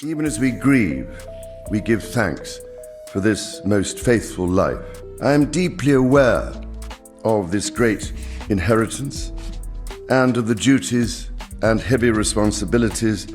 Even as we grieve, we give thanks for this most faithful life. I am deeply aware of this great inheritance and of the duties and heavy responsibilities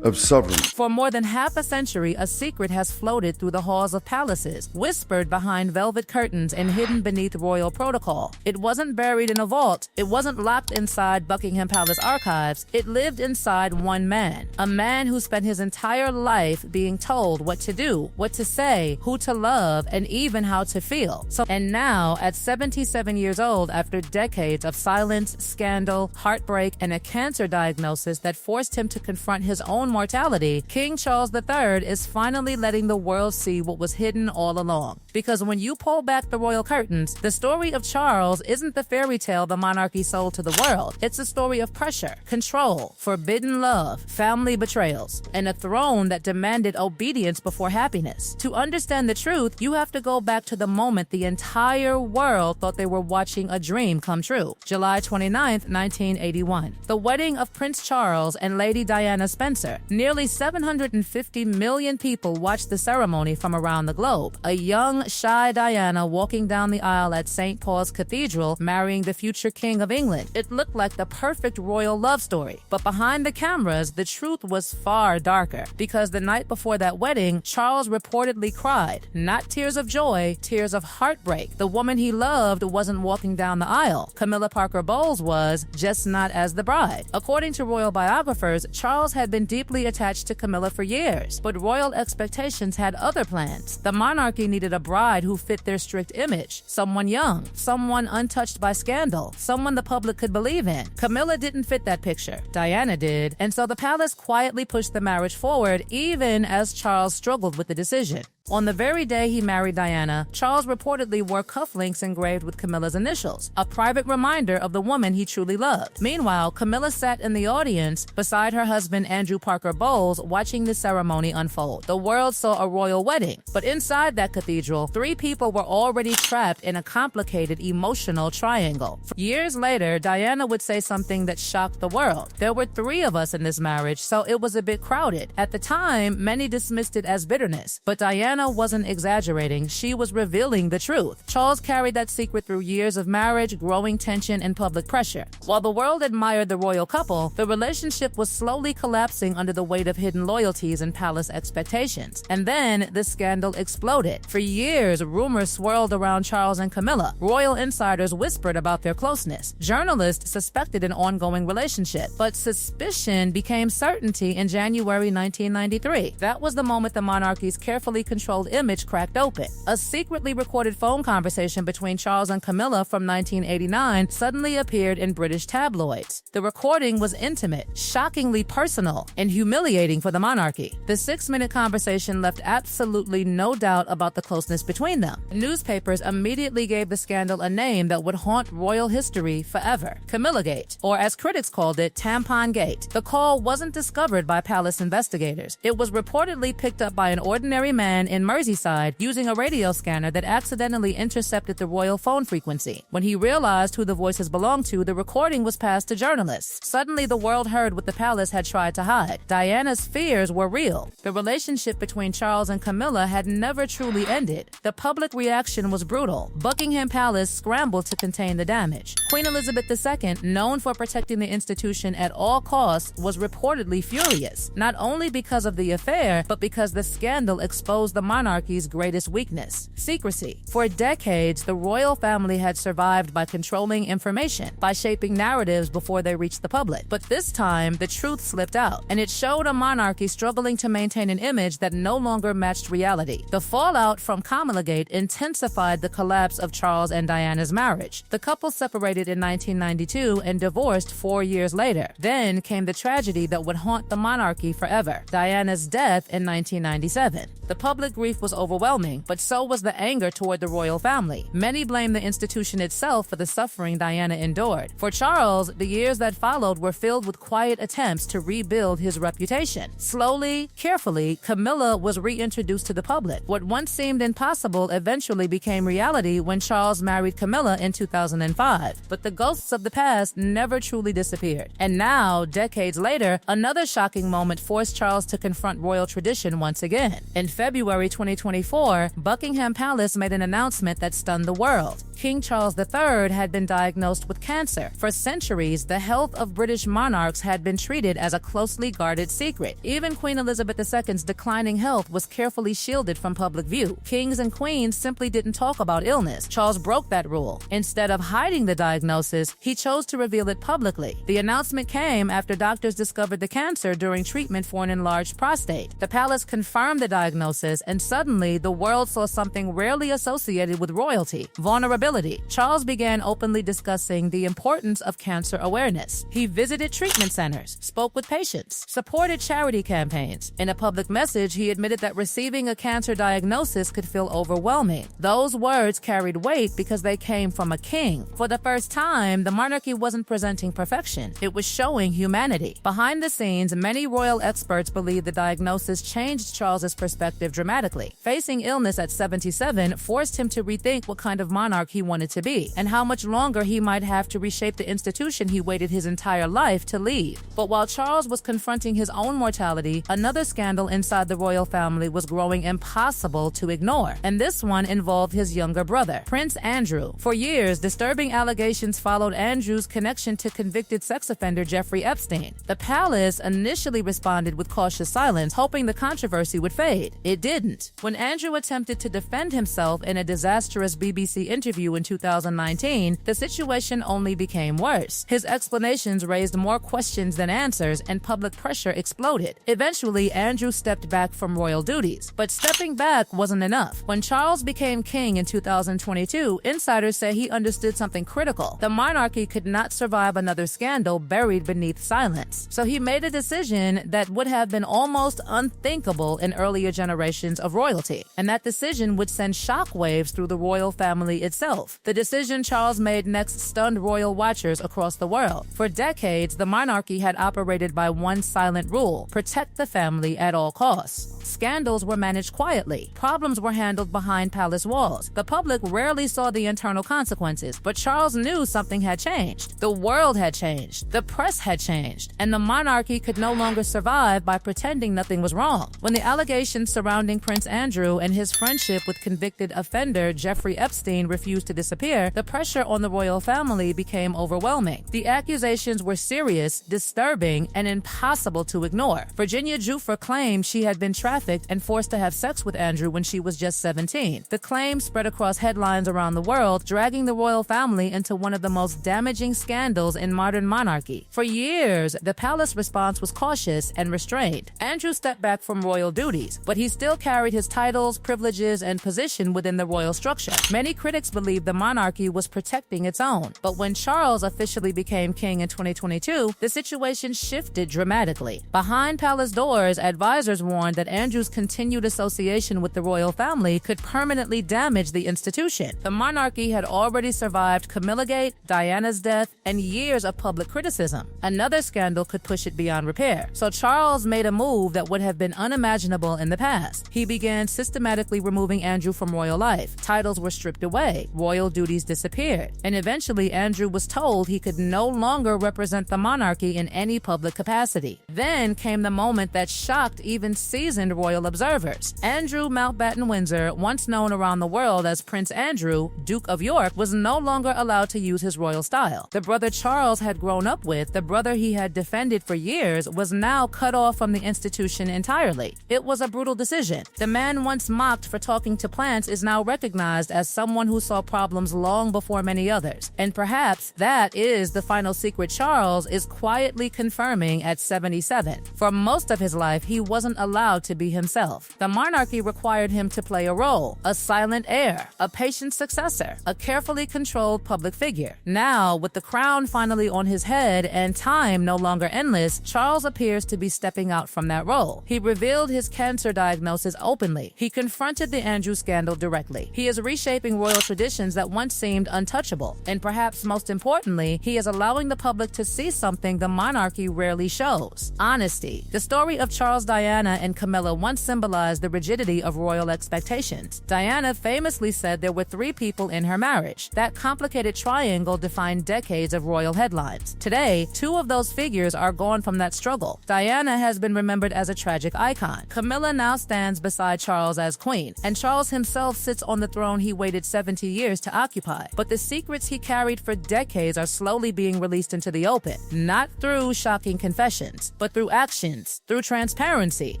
of sovereignty. For more than half a century, a secret has floated through the halls of palaces, whispered behind velvet curtains and hidden beneath royal protocol. It wasn't buried in a vault. It wasn't locked inside Buckingham Palace archives. It lived inside one man, a man who spent his entire life being told what to do, what to say, who to love, and even how to feel. And now, at 77 years old, after decades of silence, scandal, heartbreak, and a cancer diagnosis that forced him to confront his own mortality, King Charles III is finally letting the world see what was hidden all along. Because when you pull back the royal curtains, the story of Charles isn't the fairy tale the monarchy sold to the world. It's a story of pressure, control, forbidden love, family betrayals, and a throne that demanded obedience before happiness. To understand the truth, you have to go back to the moment the entire world thought they were watching a dream come true. July 29, 1981. The wedding of Prince Charles and Lady Diana Spencer. Nearly 750 million people watched the ceremony from around the globe. A young, shy Diana walking down the aisle at St. Paul's Cathedral, marrying the future King of England. It looked like the perfect royal love story. But behind the cameras, the truth was far darker. Because the night before that wedding, Charles reportedly cried. Not tears of joy, tears of heartbreak. The woman he loved wasn't walking down the aisle. Camilla Parker Bowles was, just not as the bride. According to royal biographers, Charles had been deeply attached to Camilla for years, but royal expectations had other plans. The monarchy needed a bride who fit their strict image, someone young, someone untouched by scandal, someone the public could believe in. Camilla didn't fit that picture. Diana did, and so the palace quietly pushed the marriage forward even as Charles struggled with the decision. On the very day he married Diana, Charles reportedly wore cufflinks engraved with Camilla's initials, a private reminder of the woman he truly loved. Meanwhile, Camilla sat in the audience beside her husband Andrew Parker Bowles, watching the ceremony unfold. The world saw a royal wedding, but inside that cathedral, three people were already trapped in a complicated emotional triangle. Years later, Diana would say something that shocked the world. There were three of us in this marriage, so it was a bit crowded. At the time, many dismissed it as bitterness, but Diana wasn't exaggerating. She was revealing the truth. Charles carried that secret through years of marriage, growing tension, and public pressure. While the world admired the royal couple, the relationship was slowly collapsing under the weight of hidden loyalties and palace expectations. And then the scandal exploded. For years, rumors swirled around Charles and Camilla. Royal insiders whispered about their closeness. Journalists suspected an ongoing relationship, but suspicion became certainty in January 1993. That was the moment the monarchy's carefully controlled image cracked open. A secretly recorded phone conversation between Charles and Camilla from 1989 suddenly appeared in British tabloids. The recording was intimate, shockingly personal, and humiliating for the monarchy. The 6-minute conversation left absolutely no doubt about the closeness between them. Newspapers immediately gave the scandal a name that would haunt royal history forever: Camillagate, or as critics called it, Tampon Gate. The call wasn't discovered by palace investigators. It was reportedly picked up by an ordinary man in Merseyside using a radio scanner that accidentally intercepted the royal phone frequency. When he realized who the voices belonged to, the recording was passed to journalists. Suddenly, the world heard what the palace had tried to hide. Diana's fears were real. The relationship between Charles and Camilla had never truly ended. The public reaction was brutal. Buckingham Palace scrambled to contain the damage. Queen Elizabeth II, known for protecting the institution at all costs, was reportedly furious, not only because of the affair, but because the scandal exposed the monarchy's greatest weakness: secrecy. For decades, the royal family had survived by controlling information, by shaping narratives before they reached the public. But this time, the truth slipped out, and it showed a monarchy struggling to maintain an image that no longer matched reality. The fallout from Camillagate intensified the collapse of Charles and Diana's marriage. The couple separated in 1992 and divorced 4 years later. Then came the tragedy that would haunt the monarchy forever: Diana's death in 1997. The public grief was overwhelming, but so was the anger toward the royal family. Many blamed the institution itself for the suffering Diana endured. For Charles, the years that followed were filled with quiet attempts to rebuild his reputation. Slowly, carefully, Camilla was reintroduced to the public. What once seemed impossible eventually became reality when Charles married Camilla in 2005. But the ghosts of the past never truly disappeared. And now, decades later, another shocking moment forced Charles to confront royal tradition once again. In February 2024, Buckingham Palace made an announcement that stunned the world. King Charles III had been diagnosed with cancer. For centuries, the health of British monarchs had been treated as a closely guarded secret. Even Queen Elizabeth II's declining health was carefully shielded from public view. Kings and queens simply didn't talk about illness. Charles broke that rule. Instead of hiding the diagnosis, he chose to reveal it publicly. The announcement came after doctors discovered the cancer during treatment for an enlarged prostate. The palace confirmed the diagnosis, and suddenly the world saw something rarely associated with royalty: vulnerability. Charles began openly discussing the importance of cancer awareness. He visited treatment centers, spoke with patients, supported charity campaigns. In a public message, he admitted that receiving a cancer diagnosis could feel overwhelming. Those words carried weight because they came from a king. For the first time, the monarchy wasn't presenting perfection. It was showing humanity. Behind the scenes, many royal experts believe the diagnosis changed Charles's perspective dramatically. Facing illness at 77 forced him to rethink what kind of monarch he wanted to be, and how much longer he might have to reshape the institution he waited his entire life to leave. But while Charles was confronting his own mortality, another scandal inside the royal family was growing impossible to ignore. And this one involved his younger brother, Prince Andrew. For years, disturbing allegations followed Andrew's connection to convicted sex offender Jeffrey Epstein. The palace initially responded with cautious silence, hoping the controversy would fade. It didn't. When Andrew attempted to defend himself in a disastrous BBC interview in 2019, the situation only became worse. His explanations raised more questions than answers, and public pressure exploded. Eventually, Andrew stepped back from royal duties. But stepping back wasn't enough. When Charles became king in 2022, insiders say he understood something critical. The monarchy could not survive another scandal buried beneath silence. So he made a decision that would have been almost unthinkable in earlier generations of royalty. And that decision would send shockwaves through the royal family itself. The decision Charles made next stunned royal watchers across the world. For decades, the monarchy had operated by one silent rule: protect the family at all costs. Scandals were managed quietly. Problems were handled behind palace walls. The public rarely saw the internal consequences, but Charles knew something had changed. The world had changed. The press had changed. And the monarchy could no longer survive by pretending nothing was wrong. When the allegations surrounding Prince Andrew and his friendship with convicted offender Jeffrey Epstein refused to disappear, the pressure on the royal family became overwhelming. The accusations were serious, disturbing, and impossible to ignore. Virginia Giuffre claimed she had been trafficked and forced to have sex with Andrew when she was just 17. The claim spread across headlines around the world, dragging the royal family into one of the most damaging scandals in modern monarchy. For years, the palace response was cautious and restrained. Andrew stepped back from royal duties, but he still carried his titles, privileges, and position within the royal structure. Many critics believed the monarchy was protecting its own. But when Charles officially became king in 2022, the situation shifted dramatically. Behind palace doors, advisors warned that Andrew's continued association with the royal family could permanently damage the institution. The monarchy had already survived Camillagate, Diana's death, and years of public criticism. Another scandal could push it beyond repair. So Charles made a move that would have been unimaginable in the past. He began systematically removing Andrew from royal life. Titles were stripped away. Royal duties disappeared. And eventually, Andrew was told he could no longer represent the monarchy in any public capacity. Then came the moment that shocked even seasoned royal observers. Andrew Mountbatten Windsor, once known around the world as Prince Andrew, Duke of York, was no longer allowed to use his royal style. The brother Charles had grown up with, the brother he had defended for years, was now cut off from the institution entirely. It was a brutal decision. The man once mocked for talking to plants is now recognized as someone who saw problems long before many others. And perhaps that is the final secret Charles is quietly confirming at 77. For most of his life, he wasn't allowed to be himself. The monarchy required him to play a role, a silent heir, a patient successor, a carefully controlled public figure. Now, with the crown finally on his head and time no longer endless, Charles appears to be stepping out from that role. He revealed his cancer diagnosis openly. He confronted the Andrew scandal directly. He is reshaping royal traditions that once seemed untouchable. And perhaps most importantly, he is allowing the public to see something the monarchy rarely shows: secrets, honesty. The story of Charles, Diana, and Camilla once symbolized the rigidity of royal expectations. Diana famously said there were 3 people in her marriage. That complicated triangle defined decades of royal headlines. Today, 2 of those figures are gone from that struggle. Diana has been remembered as a tragic icon. Camilla now stands beside Charles as queen, and Charles himself sits on the throne he waited 70 years to occupy. But the secrets he carried for decades are slowly being released into the open, not through shocking confessions, but through actions, through transparency,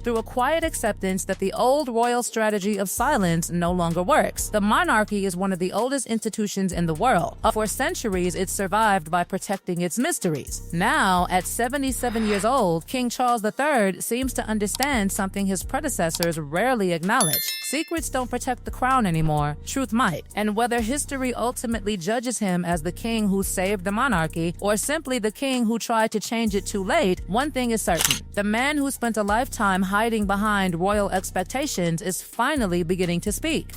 through a quiet acceptance that the old royal strategy of silence no longer works. The monarchy is one of the oldest institutions in the world. For centuries, it survived by protecting its mysteries. Now, at 77 years old, King Charles III seems to understand something his predecessors rarely acknowledged. Secrets don't protect the crown anymore. Truth might. And whether history ultimately judges him as the king who saved the monarchy or simply the king who tried to change it too late, one thing is certain. The man who spent a lifetime hiding behind royal expectations is finally beginning to speak.